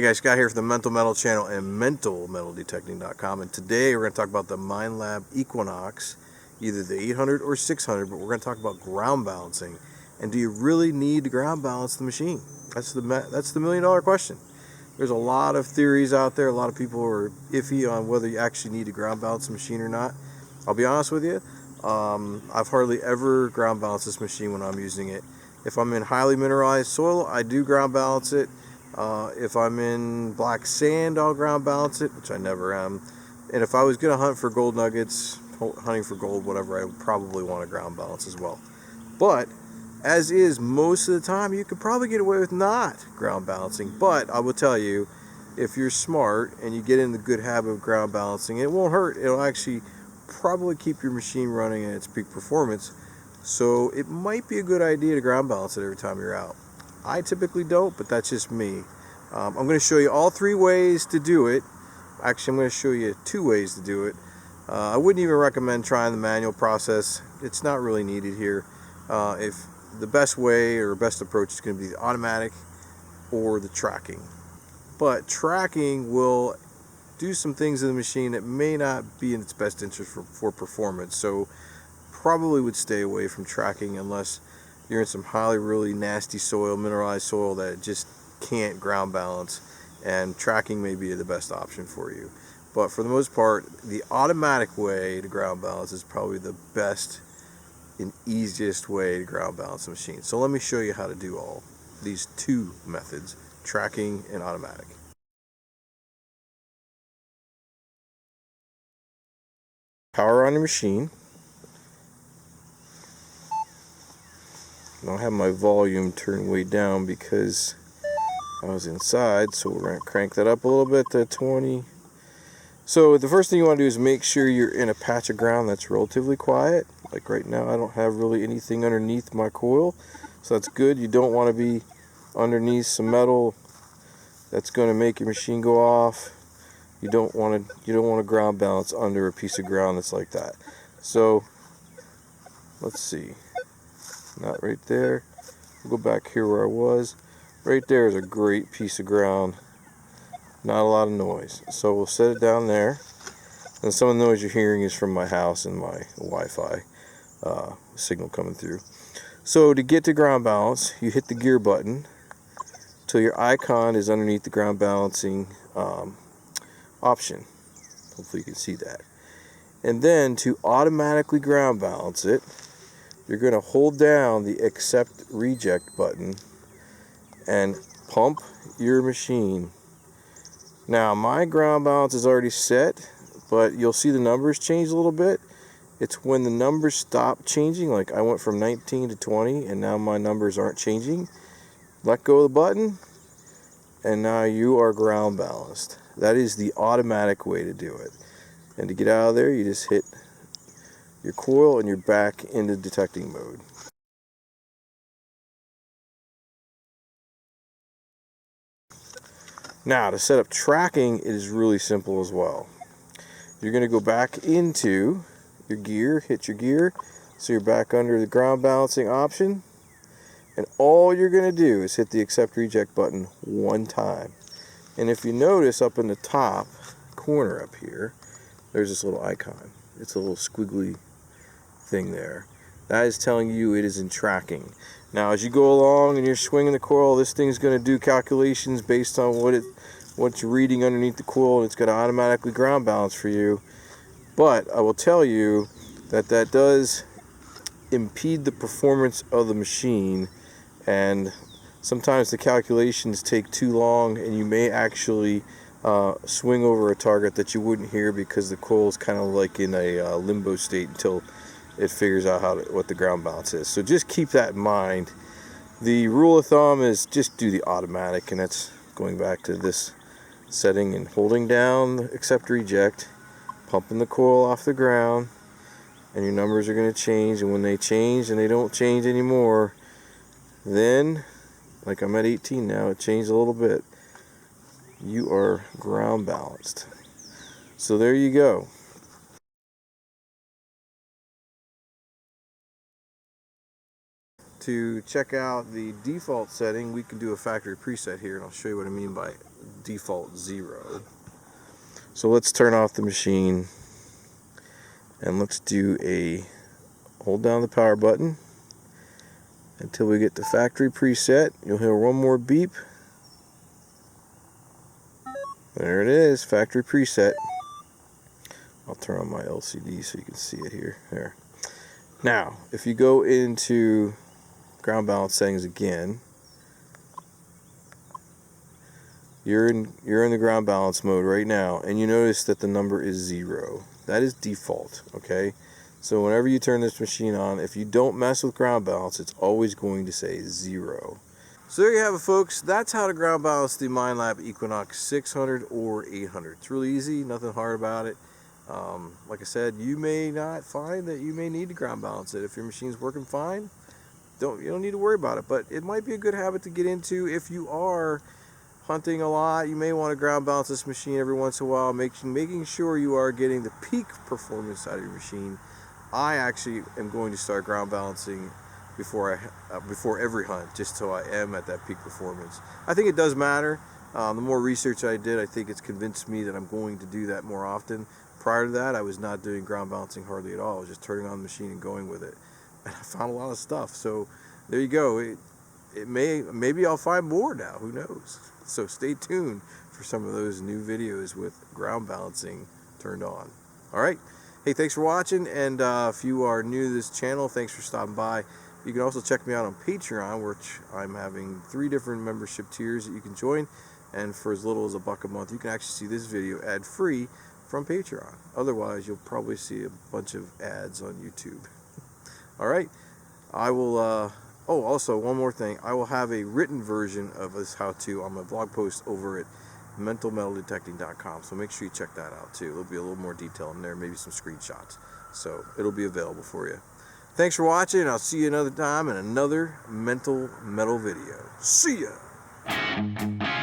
Hey guys, Scott here for the Mental Metal channel and mentalmetaldetecting.com, and today we're going to talk about the Minelab Equinox, either the 800 or 600, but we're going to talk about ground balancing. And do you really need to ground balance the machine? That's the $1,000,000 question. There's a lot of theories out there. A lot of people are iffy on whether you actually need to ground balance the machine or not. I'll be honest with you, I've hardly ever ground balanced this machine when I'm using it. If I'm in highly mineralized soil, I do ground balance it. If I'm in black sand, I'll ground balance it, which I never am. And if I was going to hunt for gold nuggets, hunting for gold, whatever, I would probably want to ground balance as well. But as is most of the time, you could probably get away with not ground balancing. But I will tell you, if you're smart and you get in the good habit of ground balancing, it won't hurt. It'll actually probably keep your machine running at its peak performance. So it might be a good idea to ground balance it every time you're out. I typically don't, but that's just me. I'm going to show you all 3 ways to do it. Actually, I'm going to show you 2 ways to do it. I wouldn't even recommend trying the manual process. It's not really needed here. If the best way or best approach is going to be the automatic or the tracking. But tracking will do some things in the machine that may not be in its best interest for performance. So probably would stay away from tracking unless you're in some really nasty soil, mineralized soil that just can't ground balance, and tracking may be the best option for you. But for the most part, the automatic way to ground balance is probably the best and easiest way to ground balance the machine. So let me show you how to do all these 2 methods, tracking and automatic. Power on your machine. I have my volume turned way down because I was inside, so we're going to crank that up a little bit to 20. So the first thing you want to do is make sure you're in a patch of ground that's relatively quiet. Like right now, I don't have really anything underneath my coil, so that's good. You don't want to be underneath some metal that's going to make your machine go off. You don't want to ground balance under a piece of ground that's like that. So let's see. Not right there. We'll go back here where I was. Right there is a great piece of ground. Not a lot of noise. So we'll set it down there. And some of the noise you're hearing is from my house and my Wi-Fi signal coming through. So to get to ground balance, you hit the gear button till your icon is underneath the ground balancing option. Hopefully you can see that. And then to automatically ground balance it, you're going to hold down the accept reject button and pump your machine. Now my ground balance is already set, but you'll see the numbers change a little bit. It's when the numbers stop changing, like I went from 19 to 20 and now my numbers aren't changing. Let go of the button and now you are ground balanced. That is the automatic way to do it. And to get out of there, you just hit your coil and you're back into detecting mode. Now to set up tracking, it is really simple as well. You're going to go back into your gear, hit your gear, so you're back under the ground balancing option, and all you're going to do is hit the accept reject button 1 time. And if you notice up in the top corner up here, there's this little icon. It's a little squiggly thing there. That is telling you it is in tracking. Now as you go along and you're swinging the coil, this thing's going to do calculations based on what you're reading underneath the coil, and it's going to automatically ground balance for you. But I will tell you that that does impede the performance of the machine, and sometimes the calculations take too long and you may actually swing over a target that you wouldn't hear because the coil is kind of like in a limbo state until it figures out what the ground balance is. So just keep that in mind. The rule of thumb is just do the automatic, and that's going back to this setting and holding down accept reject, pumping the coil off the ground, and your numbers are going to change. And when they change and they don't change anymore, then, like I'm at 18 now, it changed a little bit, you are ground balanced. So there you go. to check out the default setting, we can do a factory preset here, and I'll show you what I mean by default 0. So let's turn off the machine, and let's hold down the power button until we get to factory preset. You'll hear one more beep. There it is, factory preset. I'll turn on my LCD so you can see it here. There. Now, if you go into ground balance settings again, you're in the ground balance mode right now, and you notice that the number is 0. That is default, okay? So whenever you turn this machine on, if you don't mess with ground balance, it's always going to say 0. So there you have it, folks. That's how to ground balance the Minelab Equinox 600 or 800. It's really easy, nothing hard about it. Like I said, you may not find that you may need to ground balance it. If your machine's working fine, you don't need to worry about it. But it might be a good habit to get into if you are hunting a lot. You may want to ground balance this machine every once in a while, making sure you are getting the peak performance out of your machine. I actually am going to start ground balancing before every hunt, just so I am at that peak performance. I think it does matter. The more research I did, I think it's convinced me that I'm going to do that more often. Prior to that, I was not doing ground balancing hardly at all. I was just turning on the machine and going with it, and I found a lot of stuff. So there you go. Maybe I'll find more now. Who knows? So stay tuned for some of those new videos with ground balancing turned on. All right. Hey, thanks for watching, and if you are new to this channel, thanks for stopping by. You can also check me out on Patreon, which I'm having 3 different membership tiers that you can join, and for as little as $1 a month, you can actually see this video ad-free from Patreon. Otherwise, you'll probably see a bunch of ads on YouTube. All right. I will, oh, also one more thing. I will have a written version of this how-to on my blog post over at mentalmetaldetecting.com. So make sure you check that out too. There'll be a little more detail in there, maybe some screenshots. So it'll be available for you. Thanks for watching. I'll see you another time in another Mental Metal video. See ya!